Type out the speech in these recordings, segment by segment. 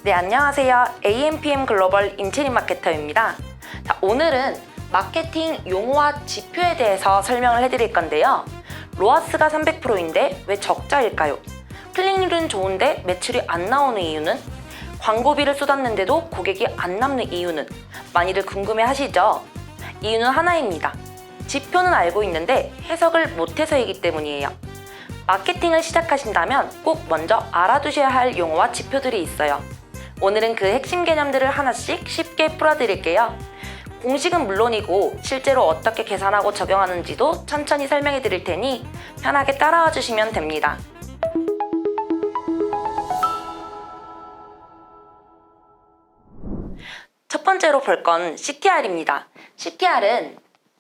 네, 안녕하세요. AMPM 글로벌 임채린 마케터입니다. 자, 오늘은 마케팅 용어와 지표에 대해서 설명을 해드릴 건데요. 로아스가 300%인데 왜 적자일까요? 클릭률은 좋은데 매출이 안 나오는 이유는? 광고비를 쏟았는데도 고객이 안 남는 이유는? 많이들 궁금해 하시죠? 이유는 하나입니다. 지표는 알고 있는데 해석을 못해서이기 때문이에요. 마케팅을 시작하신다면 꼭 먼저 알아두셔야 할 용어와 지표들이 있어요. 오늘은 그 핵심 개념들을 하나씩 쉽게 풀어드릴게요. 공식은 물론이고 실제로 어떻게 계산하고 적용하는지도 천천히 설명해 드릴 테니 편하게 따라와 주시면 됩니다. 첫 번째로 볼 건 CTR입니다. CTR은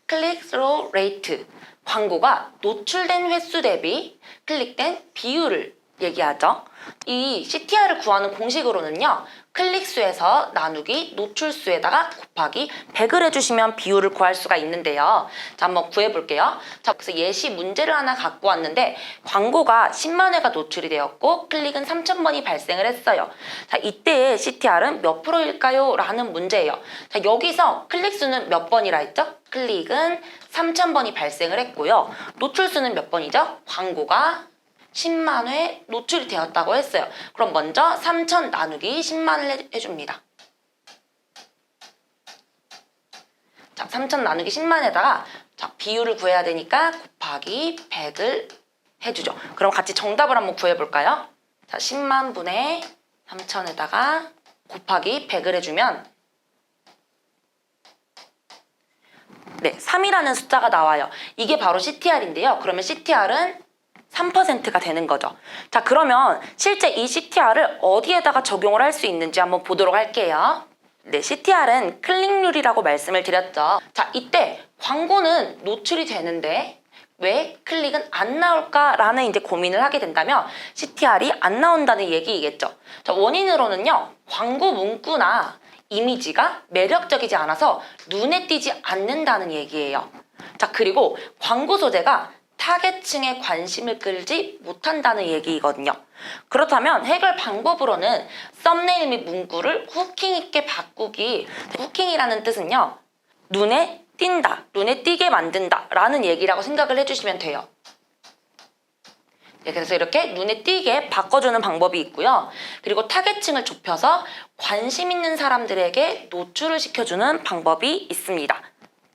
Click Through Rate, 광고가 노출된 횟수 대비 클릭된 비율을 얘기하죠. 이 CTR을 구하는 공식으로는요, 클릭수에서 나누기 노출수에다가 곱하기 100을 해주시면 비율을 구할 수가 있는데요. 자, 한번 구해볼게요. 자, 그래서 예시 문제를 하나 갖고 왔는데 광고가 10만 회가 노출이 되었고 클릭은 3,000번이 발생을 했어요. 자, 이때의 CTR은 몇 프로일까요? 라는 문제예요. 자, 여기서 클릭수는 몇 번이라 했죠? 클릭은 3,000번이 발생을 했고요. 노출수는 몇 번이죠? 광고가 10만 회 노출이 되었다고 했어요. 그럼 먼저 3,000 나누기 10만을 해줍니다. 자, 3,000 나누기 10만에다가 자, 비율을 구해야 되니까 곱하기 100을 해주죠. 그럼 같이 정답을 한번 구해볼까요? 자, 10만 분의 3,000에다가 곱하기 100을 해주면 네, 3이라는 숫자가 나와요. 이게 바로 CTR인데요. 그러면 CTR은 3%가 되는 거죠. 자, 그러면 실제 이 CTR을 어디에다가 적용을 할 수 있는지 한번 보도록 할게요. 네, CTR은 클릭률이라고 말씀을 드렸죠. 자, 이때 광고는 노출이 되는데 왜 클릭은 안 나올까라는 이제 고민을 하게 된다면 CTR이 안 나온다는 얘기이겠죠. 자, 원인으로는요, 광고 문구나 이미지가 매력적이지 않아서 눈에 띄지 않는다는 얘기예요. 자, 그리고 광고 소재가 타겟층의 관심을 끌지 못한다는 얘기이거든요. 그렇다면 해결 방법으로는 썸네일 및 문구를 후킹 있게 바꾸기. 후킹이라는 뜻은요, 눈에 띈다, 눈에 띄게 만든다 라는 얘기라고 생각을 해주시면 돼요. 네, 그래서 이렇게 눈에 띄게 바꿔주는 방법이 있고요. 그리고 타겟층을 좁혀서 관심 있는 사람들에게 노출을 시켜주는 방법이 있습니다.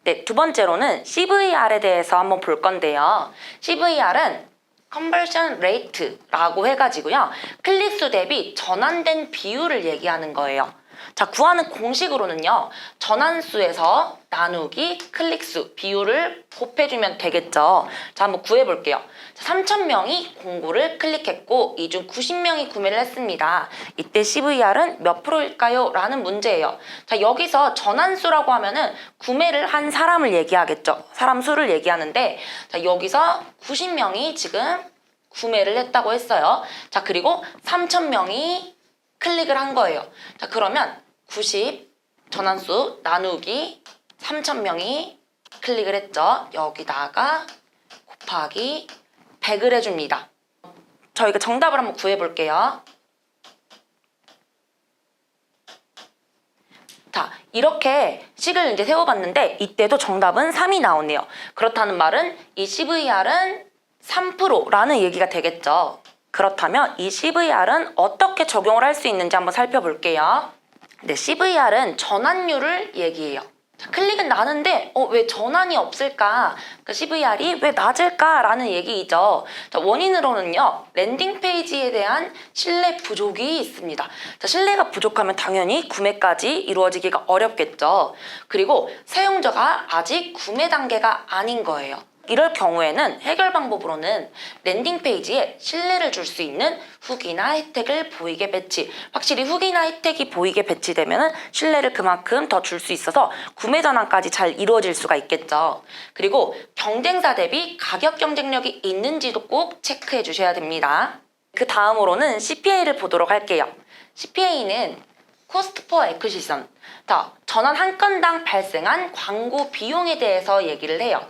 네, 두 번째로는 CVR에 대해서 한번 볼 건데요. CVR은 Conversion Rate라고 해가지고요, 클릭수 대비 전환된 비율을 얘기하는 거예요. 자, 구하는 공식으로는요, 전환수에서 나누기 클릭수 비율을 곱해주면 되겠죠. 자, 한번 구해볼게요. 3,000명이 공고를 클릭했고 이 중 90명이 구매를 했습니다. 이때 CVR은 몇 프로일까요? 라는 문제예요. 자, 여기서 전환수라고 하면은 구매를 한 사람을 얘기하겠죠. 사람 수를 얘기하는데, 자, 여기서 90명이 지금 구매를 했다고 했어요. 자, 그리고 3,000명이 클릭을 한 거예요. 자, 그러면 90 전환수 나누기 3,000명이 클릭을 했죠. 여기다가 곱하기 100을 해줍니다. 저희가 정답을 한번 구해볼게요. 자, 이렇게 식을 이제 세워봤는데 이때도 정답은 3이 나오네요. 그렇다는 말은 이 CVR은 3%라는 얘기가 되겠죠. 그렇다면 이 CVR은 어떻게 적용을 할 수 있는지 한번 살펴볼게요. 네, CVR은 전환율을 얘기해요. 자, 클릭은 나는데 왜 전환이 없을까? 그 CVR이 왜 낮을까라는 얘기이죠. 자, 원인으로는요, 랜딩 페이지에 대한 신뢰 부족이 있습니다. 자, 신뢰가 부족하면 당연히 구매까지 이루어지기가 어렵겠죠. 그리고 사용자가 아직 구매 단계가 아닌 거예요. 이럴 경우에는 해결 방법으로는 랜딩 페이지에 신뢰를 줄 수 있는 후기나 혜택을 보이게 배치. 확실히 후기나 혜택이 보이게 배치되면 신뢰를 그만큼 더 줄 수 있어서 구매 전환까지 잘 이루어질 수가 있겠죠. 그리고 경쟁사 대비 가격 경쟁력이 있는지도 꼭 체크해 주셔야 됩니다. 그 다음으로는 CPA를 보도록 할게요. CPA는 Cost per Acquisition. 자, 전환 한 건당 발생한 광고 비용에 대해서 얘기를 해요.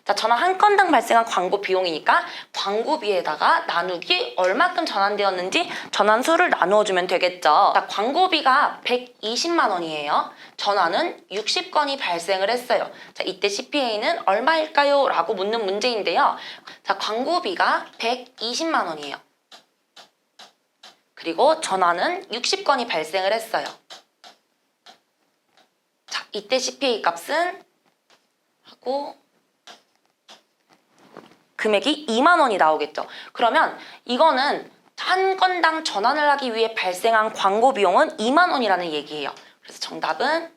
자, 전환 한 건당 발생한 광고 비용이니까 광고비에다가 나누기 얼마큼 전환되었는지 전환수를 나누어주면 되겠죠. 자, 광고비가 120만 원이에요. 전환은 60건이 발생을 했어요. 자, 이때 CPA는 얼마일까요? 라고 묻는 문제인데요. 자, 광고비가 120만 원이에요. 그리고 전환은 60건이 발생을 했어요. 자, 이때 CPA 값은 하고 금액이 2만 원이 나오겠죠. 그러면 이거는 한 건당 전환을 하기 위해 발생한 광고 비용은 2만 원이라는 얘기예요. 그래서 정답은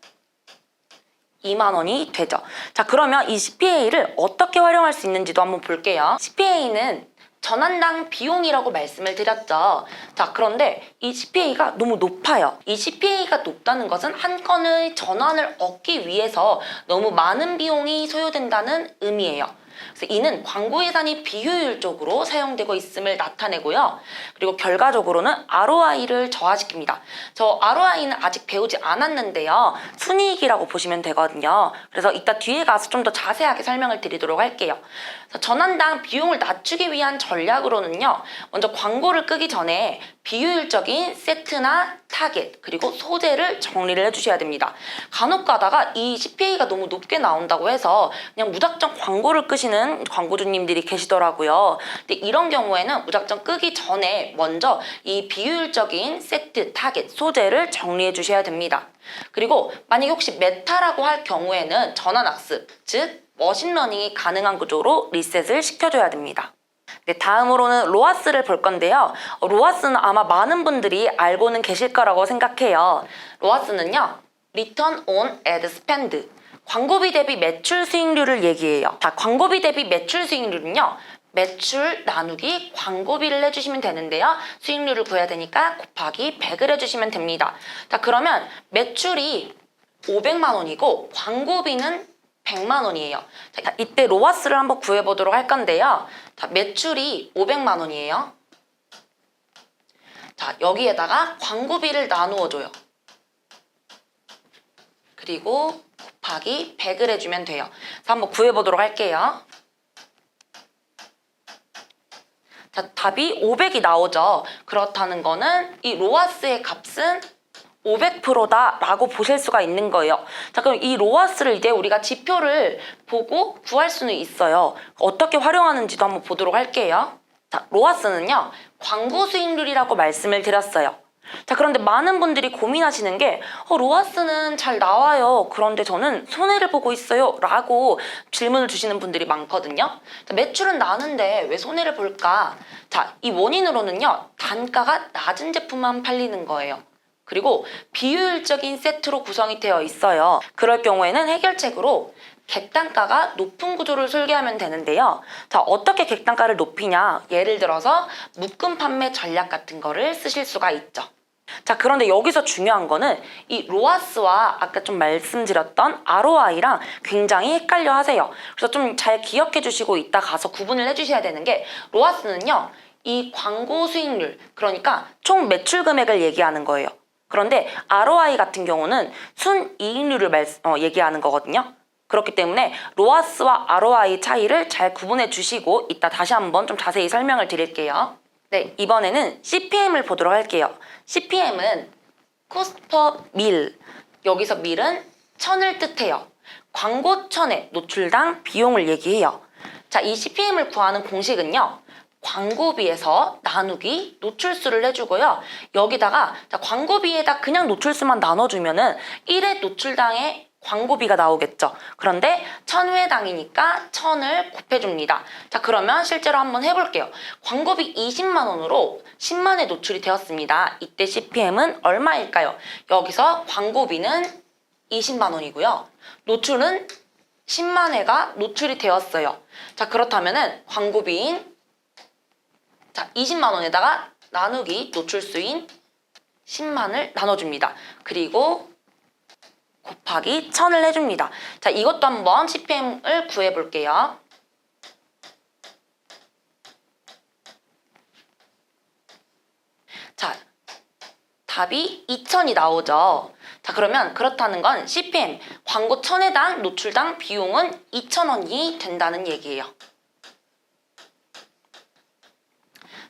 2만 원이 되죠. 자, 그러면 이 CPA를 어떻게 활용할 수 있는지도 한번 볼게요. CPA는 전환당 비용이라고 말씀을 드렸죠. 자, 그런데 이 CPA가 너무 높아요. 이 CPA가 높다는 것은 한 건의 전환을 얻기 위해서 너무 많은 비용이 소요된다는 의미예요. 그래서 이는 광고 예산이 비효율적으로 사용되고 있음을 나타내고요. 그리고 결과적으로는 ROI를 저하시킵니다. 저 ROI는 아직 배우지 않았는데요. 순이익이라고 보시면 되거든요. 그래서 이따 뒤에 가서 좀 더 자세하게 설명을 드리도록 할게요. 전환당 비용을 낮추기 위한 전략으로는요. 먼저 광고를 끄기 전에 비효율적인 세트나 타겟 그리고 소재를 정리를 해주셔야 됩니다. 간혹 가다가 이 CPA가 너무 높게 나온다고 해서 그냥 무작정 광고를 끄시는 광고주님들이 계시더라고요. 근데 이런 경우에는 무작정 끄기 전에 먼저 이 비효율적인 세트, 타겟, 소재를 정리해 주셔야 됩니다. 그리고 만약에 혹시 메타라고 할 경우에는 전환학습, 즉 머신러닝이 가능한 구조로 리셋을 시켜줘야 됩니다. 네, 다음으로는 로아스를 볼 건데요. 로아스는 아마 많은 분들이 알고는 계실 거라고 생각해요. 로아스는요, Return on Ad Spend, 광고비 대비 매출 수익률을 얘기해요. 자, 광고비 대비 매출 수익률은요, 매출 나누기 광고비를 해주시면 되는데요. 수익률을 구해야 되니까 곱하기 100을 해주시면 됩니다. 자, 그러면 매출이 500만 원이고 광고비는 100만 원이에요. 자, 이때 로아스를 한번 구해보도록 할 건데요. 자, 매출이 500만 원이에요. 자, 여기에다가 광고비를 나누어줘요. 그리고 곱하기 100을 해주면 돼요. 자, 한번 구해보도록 할게요. 자, 답이 500이 나오죠. 그렇다는 거는 이 로아스의 값은 500%다 라고 보실 수가 있는 거예요. 자, 그럼 이 로아스를 이제 우리가 지표를 보고 구할 수는 있어요. 어떻게 활용하는지도 한번 보도록 할게요. 자, 로아스는요, 광고 수익률이라고 말씀을 드렸어요. 자, 그런데 많은 분들이 고민하시는 게 로아스는 잘 나와요. 그런데 저는 손해를 보고 있어요. 라고 질문을 주시는 분들이 많거든요. 자, 매출은 나는데 왜 손해를 볼까? 자, 이 원인으로는요, 단가가 낮은 제품만 팔리는 거예요. 그리고 비효율적인 세트로 구성이 되어 있어요. 그럴 경우에는 해결책으로 객단가가 높은 구조를 설계하면 되는데요. 자, 어떻게 객단가를 높이냐? 예를 들어서 묶음 판매 전략 같은 거를 쓰실 수가 있죠. 자, 그런데 여기서 중요한 거는 이 로아스와 아까 좀 말씀드렸던 ROI랑 굉장히 헷갈려 하세요. 그래서 좀 잘 기억해 주시고 이따 가서 구분을 해주셔야 되는 게, 로아스는요, 이 광고 수익률, 그러니까 총 매출 금액을 얘기하는 거예요. 그런데 ROI 같은 경우는 순이익률을 얘기하는 거거든요. 그렇기 때문에 로아스와 ROI 차이를 잘 구분해 주시고 이따 다시 한번 좀 자세히 설명을 드릴게요. 네, 이번에는 CPM을 보도록 할게요. CPM은 Cost per Mil, 여기서 밀은 천을 뜻해요. 광고 천에 노출당 비용을 얘기해요. 자, 이 CPM을 구하는 공식은요, 광고비에서 나누기 노출수를 해주고요. 여기다가 자, 광고비에다 그냥 노출수만 나눠주면은 1회 노출당의 광고비가 나오겠죠. 그런데 1000회당이니까 1000을 곱해줍니다. 자, 그러면 실제로 한번 해볼게요. 광고비 20만 원으로 10만회 노출이 되었습니다. 이때 CPM은 얼마일까요? 여기서 광고비는 20만 원이고요. 노출은 10만 회가 노출이 되었어요. 자, 그렇다면은 광고비인 20만 원에다가 나누기 노출수인 10만을 나눠줍니다. 그리고 곱하기 1000을 해줍니다. 자, 이것도 한번 CPM을 구해볼게요. 자, 답이 2,000이 나오죠. 자, 그러면 그렇다는 건 CPM, 광고 1,000회당 노출당 비용은 2,000원이 된다는 얘기예요.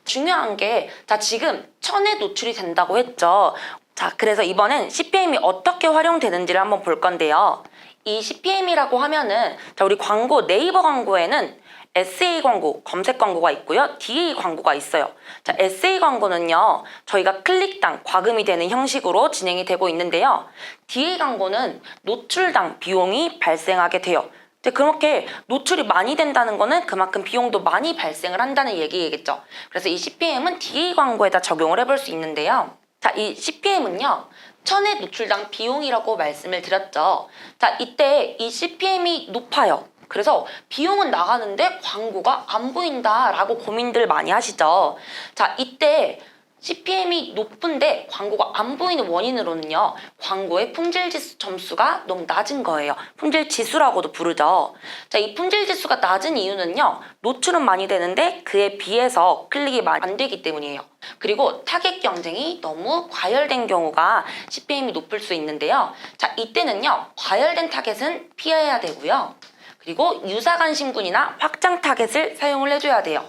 중요한 게, 자, 지금 1,000회 노출이 된다고 했죠. 자, 그래서 이번엔 CPM이 어떻게 활용되는지를 한번 볼 건데요. 이 CPM이라고 하면은, 자, 우리 광고, 네이버 광고에는 SA 광고, 검색 광고가 있고요. DA 광고가 있어요. 자, SA 광고는요, 저희가 클릭당 과금이 되는 형식으로 진행이 되고 있는데요. DA 광고는 노출당 비용이 발생하게 돼요. 그렇게 노출이 많이 된다는 거는 그만큼 비용도 많이 발생을 한다는 얘기겠죠. 그래서 이 CPM은 DA 광고에다 적용을 해볼 수 있는데요. 자, 이 CPM은요, 1,000회 노출당 비용이라고 말씀을 드렸죠. 자, 이때 이 CPM이 높아요. 그래서 비용은 나가는데 광고가 안 보인다라고 고민들 많이 하시죠. 자, 이때 CPM이 높은데 광고가 안 보이는 원인으로는요, 광고의 품질 지수 점수가 너무 낮은 거예요. 품질 지수라고도 부르죠. 자, 이 품질 지수가 낮은 이유는요, 노출은 많이 되는데 그에 비해서 클릭이 많이 안 되기 때문이에요. 그리고 타겟 경쟁이 너무 과열된 경우가 CPM이 높을 수 있는데요. 자, 이때는요, 과열된 타겟은 피해야 되고요. 그리고 유사 관심군이나 확장 타겟을 사용을 해줘야 돼요.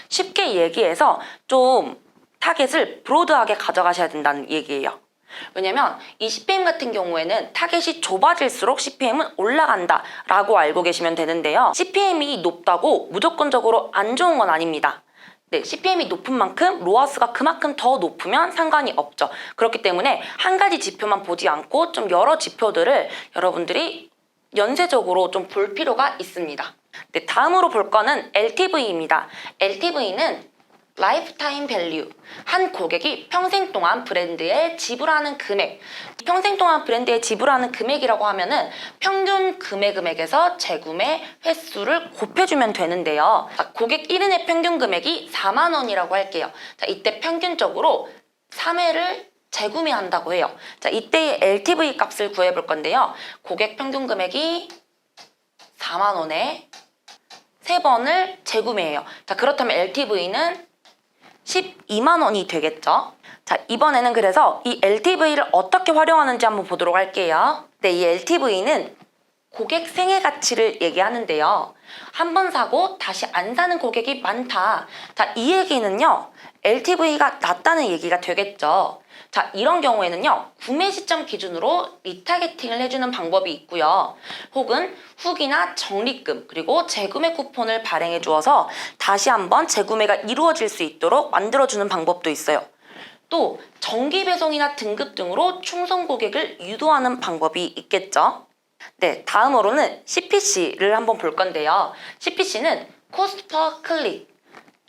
쉽게 얘기해서 좀 타겟을 브로드하게 가져가셔야 된다는 얘기예요. 왜냐면 이 CPM 같은 경우에는 타겟이 좁아질수록 CPM은 올라간다 라고 알고 계시면 되는데요. CPM이 높다고 무조건적으로 안 좋은 건 아닙니다. 네, CPM이 높은 만큼 로아스가 그만큼 더 높으면 상관이 없죠. 그렇기 때문에 한 가지 지표만 보지 않고 좀 여러 지표들을 여러분들이 연쇄적으로 좀 볼 필요가 있습니다. 네, 다음으로 볼 거는 LTV입니다. LTV는 라이프타임 밸류, 한 고객이 평생 동안 브랜드에 지불하는 금액. 평생 동안 브랜드에 지불하는 금액이라고 하면은 평균 금액에서 재구매 횟수를 곱해주면 되는데요. 자, 고객 1인의 평균 금액이 4만 원이라고 할게요. 자, 이때 평균적으로 3회를 재구매한다고 해요. 자, 이때의 LTV 값을 구해볼 건데요. 고객 평균 금액이 4만 원에 3번을 재구매해요. 자, 그렇다면 LTV는 12만 원이 되겠죠. 자, 이번에는 그래서 이 LTV를 어떻게 활용하는지 한번 보도록 할게요. 네, 이 LTV는 고객 생애 가치를 얘기하는데요. 한 번 사고 다시 안 사는 고객이 많다. 자, 이 얘기는요, LTV가 낮다는 얘기가 되겠죠. 자, 이런 경우에는요, 구매 시점 기준으로 리타겟팅을 해주는 방법이 있고요. 혹은 후기나 적립금, 그리고 재구매 쿠폰을 발행해 주어서 다시 한번 재구매가 이루어질 수 있도록 만들어주는 방법도 있어요. 또 정기 배송이나 등급 등으로 충성 고객을 유도하는 방법이 있겠죠. 네, 다음으로는 CPC를 한번 볼 건데요. CPC는 Cost per Click,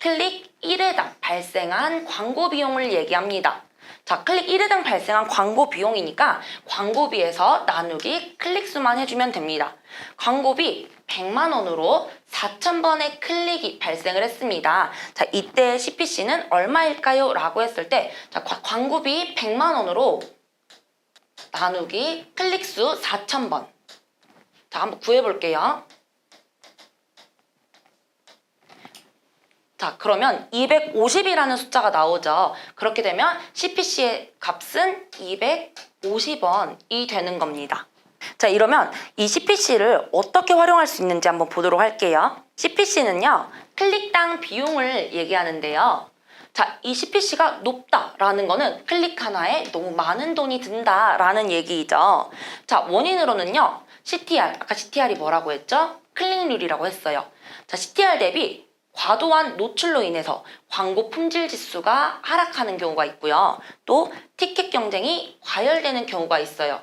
클릭 1회당 발생한 광고 비용을 얘기합니다. 자, 클릭 1회당 발생한 광고 비용이니까 광고비에서 나누기 클릭수만 해주면 됩니다. 광고비 100만 원으로 4,000번의 클릭이 발생을 했습니다. 자, 이때 CPC는 얼마일까요? 라고 했을 때, 자, 광고비 100만 원으로 나누기 클릭수 4,000번. 자, 한번 구해볼게요. 자, 그러면 250이라는 숫자가 나오죠. 그렇게 되면 CPC의 값은 250원이 되는 겁니다. 자, 이러면 이 CPC를 어떻게 활용할 수 있는지 한번 보도록 할게요. CPC는요, 클릭당 비용을 얘기하는데요. 자, 이 CPC가 높다라는 거는 클릭 하나에 너무 많은 돈이 든다라는 얘기이죠. 자, 원인으로는요, CTR, 아까 CTR이 뭐라고 했죠? 클릭률이라고 했어요. 자, CTR 대비 과도한 노출로 인해서 광고 품질 지수가 하락하는 경우가 있고요. 또 티켓 경쟁이 과열되는 경우가 있어요.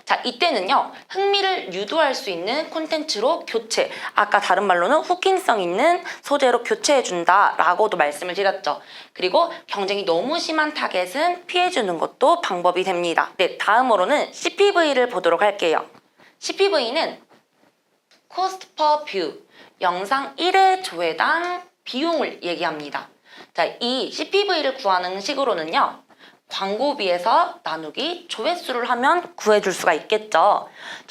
자, 이때는요, 흥미를 유도할 수 있는 콘텐츠로 교체, 아까 다른 말로는 후킹성 있는 소재로 교체해준다 라고도 말씀을 드렸죠. 그리고 경쟁이 너무 심한 타겟은 피해주는 것도 방법이 됩니다. 네, 다음으로는 CPV를 보도록 할게요. CPV는 Cost per View, 영상 1회 조회당 비용을 얘기합니다. 자, 이 CPV를 구하는 식으로는요, 광고비에서 나누기 조회수를 하면 구해줄 수가 있겠죠.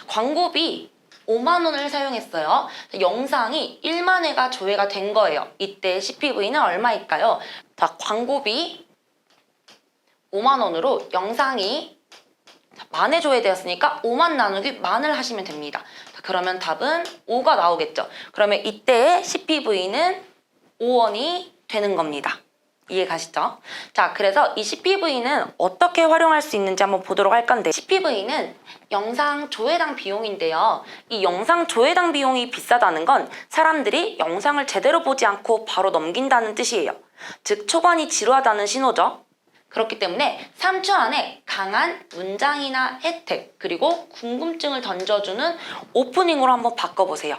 광고비 5만 원을 사용했어요. 영상이 1만 회가 조회가 된 거예요. 이때 CPV는 얼마일까요? 자, 광고비 5만 원으로 영상이 만에 조회되었으니까 5만 나누기 만을 하시면 됩니다. 그러면 답은 5가 나오겠죠. 그러면 이때의 CPV는 5원이 되는 겁니다. 이해 가시죠? 자, 그래서 이 CPV는 어떻게 활용할 수 있는지 한번 보도록 할 건데, CPV는 영상 조회당 비용인데요. 이 영상 조회당 비용이 비싸다는 건 사람들이 영상을 제대로 보지 않고 바로 넘긴다는 뜻이에요. 즉 초반이 지루하다는 신호죠. 그렇기 때문에 3초 안에 강한 문장이나 혜택, 그리고 궁금증을 던져주는 오프닝으로 한번 바꿔보세요.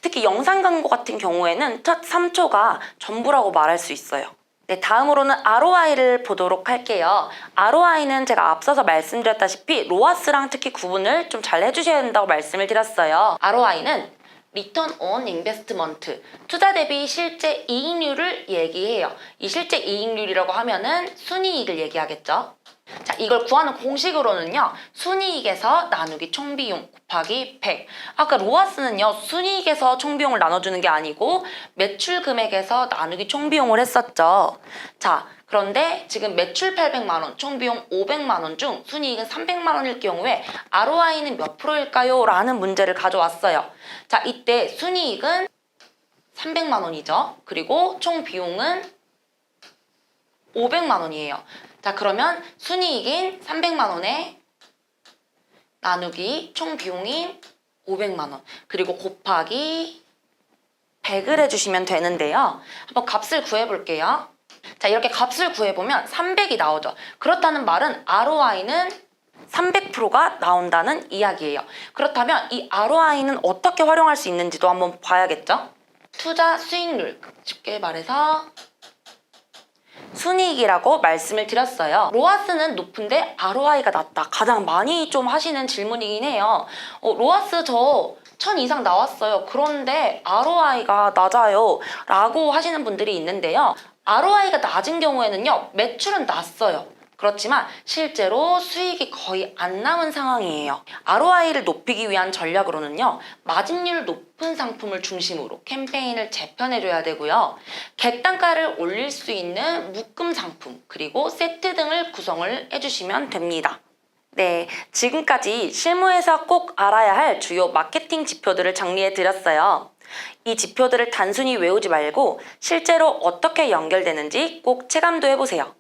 특히 영상 광고 같은 경우에는 첫 3초가 전부라고 말할 수 있어요. 네, 다음으로는 ROI를 보도록 할게요. ROI는 제가 앞서서 말씀드렸다시피 로아스랑 특히 구분을 좀 잘 해주셔야 된다고 말씀을 드렸어요. ROI는 Return on Investment, 투자 대비 실제 이익률을 얘기해요. 이 실제 이익률이라고 하면은 순이익을 얘기하겠죠. 자, 이걸 구하는 공식으로는요, 순이익에서 나누기 총비용 곱하기 100. 아까 로아스는요, 순이익에서 총비용을 나눠주는 게 아니고 매출 금액에서 나누기 총비용을 했었죠. 자, 그런데 지금 매출 800만 원, 총비용 500만 원 중 순이익은 300만 원일 경우에 ROI는 몇 프로일까요? 라는 문제를 가져왔어요. 자, 이때 순이익은 300만 원이죠. 그리고 총비용은 500만 원이에요. 자, 그러면 순이익인 300만 원에 나누기 총비용인 500만 원, 그리고 곱하기 100을 해주시면 되는데요. 한번 값을 구해볼게요. 자, 이렇게 값을 구해보면 300이 나오죠. 그렇다는 말은 ROI는 300%가 나온다는 이야기예요. 그렇다면 이 ROI는 어떻게 활용할 수 있는지도 한번 봐야겠죠? 투자 수익률, 쉽게 말해서 순이익이라고 말씀을 드렸어요. 로아스는 높은데 ROI가 낮다. 가장 많이 좀 하시는 질문이긴 해요. 로아스 저 1000 이상 나왔어요. 그런데 ROI가 낮아요. 라고 하시는 분들이 있는데요. ROI가 낮은 경우에는요, 매출은 낮어요. 그렇지만 실제로 수익이 거의 안 남은 상황이에요. ROI를 높이기 위한 전략으로는요, 마진율 높은 상품을 중심으로 캠페인을 재편해줘야 되고요. 객단가를 올릴 수 있는 묶음 상품, 그리고 세트 등을 구성을 해주시면 됩니다. 네, 지금까지 실무에서 꼭 알아야 할 주요 마케팅 지표들을 정리해 드렸어요. 이 지표들을 단순히 외우지 말고 실제로 어떻게 연결되는지 꼭 체감도 해보세요.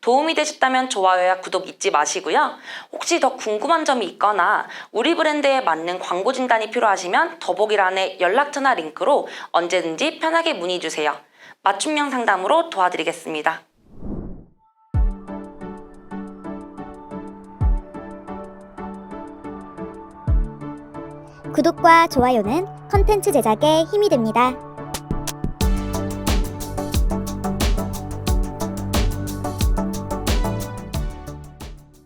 도움이 되셨다면 좋아요와 구독 잊지 마시고요. 혹시 더 궁금한 점이 있거나 우리 브랜드에 맞는 광고 진단이 필요하시면 더보기란에 연락처나 링크로 언제든지 편하게 문의 주세요. 맞춤형 상담으로 도와드리겠습니다. 구독과 좋아요는 컨텐츠 제작에 힘이 됩니다.